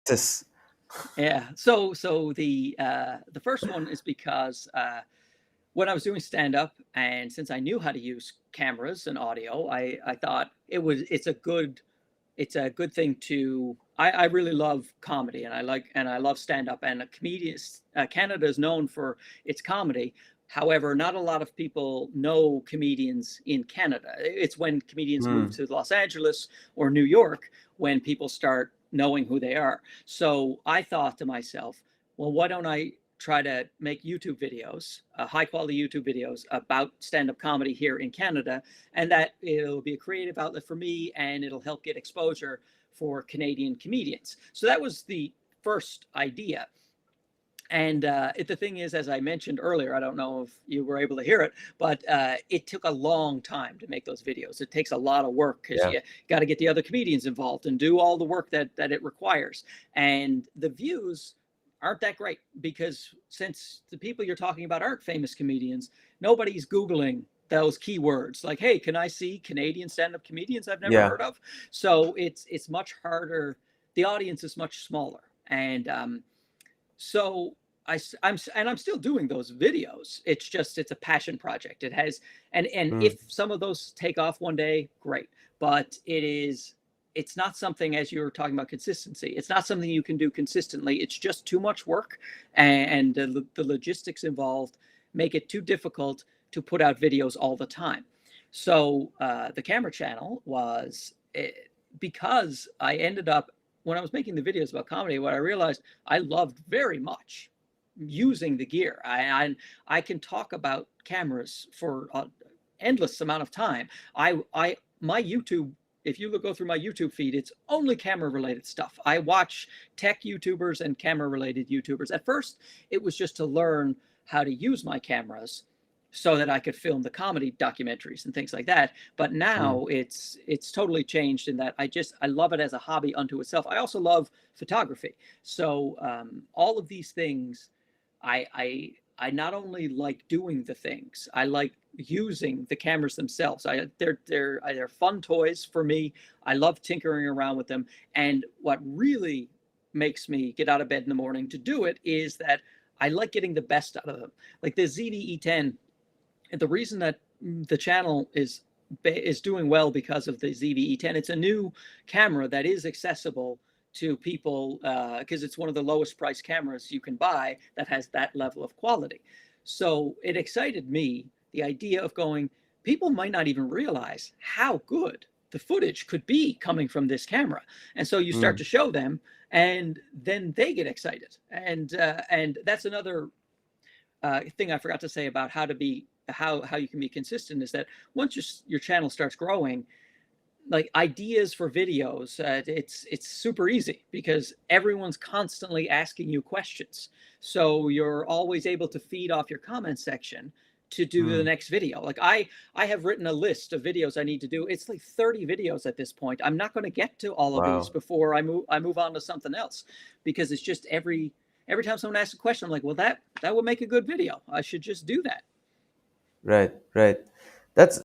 This. Yeah. So the first one is because when I was doing stand up, and since I knew how to use cameras and audio, I thought it's a good thing to. I really love comedy, and I love stand up, and comedians. Canada is known for its comedy. However, not a lot of people know comedians in Canada. It's when comedians move Mm, to Los Angeles or New York when people start knowing who they are. So I thought to myself, well, why don't I try to make YouTube videos, high quality YouTube videos about stand up comedy here in Canada, and that it'll be a creative outlet for me and it'll help get exposure for Canadian comedians. So that was the first idea. And the thing is, as I mentioned earlier, I don't know if you were able to hear it, but it took a long time to make those videos. It takes a lot of work because yeah. you got to get the other comedians involved and do all the work that it requires. And the views aren't that great because since the people you're talking about aren't famous comedians, nobody's Googling those keywords like, hey, can I see Canadian stand-up comedians I've never Yeah. heard of? So it's much harder. The audience is much smaller. And so I'm still doing those videos. It's a passion project. It has and Mm, if some of those take off one day, great. But it's not something, as you were talking about consistency. It's not something you can do consistently. It's just too much work, and the logistics involved make it too difficult to put out videos all the time. So the camera channel was because I ended up when I was making the videos about comedy, what I realized I loved very much using the gear. I can talk about cameras for an endless amount of time. I my YouTube. If you go through my YouTube feed, it's only camera related stuff. I watch tech YouTubers and camera related YouTubers. At first, it was just to learn how to use my cameras so that I could film the comedy documentaries and things like that. But mm, now it's totally changed in that I love it as a hobby unto itself. I also love photography. So all of these things, I not only like doing the things, I like using the cameras themselves. They're fun toys for me. I love tinkering around with them. And what really makes me get out of bed in the morning to do it is that I like getting the best out of them. Like the ZV-E10, and the reason that the channel is doing well because of the ZV-E10. It's a new camera that is accessible to people because it's one of the lowest priced cameras you can buy that has that level of quality. So it excited me, the idea of going, people might not even realize how good the footage could be coming from this camera. And so you start mm. to show them and then they get excited. And that's another thing I forgot to say about how you can be consistent is that once your channel starts growing, like ideas for videos, it's super easy because everyone's constantly asking you questions, so you're always able to feed off your comment section to do the Mm. next video. Like I have written a list of videos I need to do. It's like 30 videos at this point. I'm not going to get to all of these Wow. before I move on to something else, because it's just every time someone asks a question, I'm like, well, that would make a good video. I should just do that. Right. Right. That's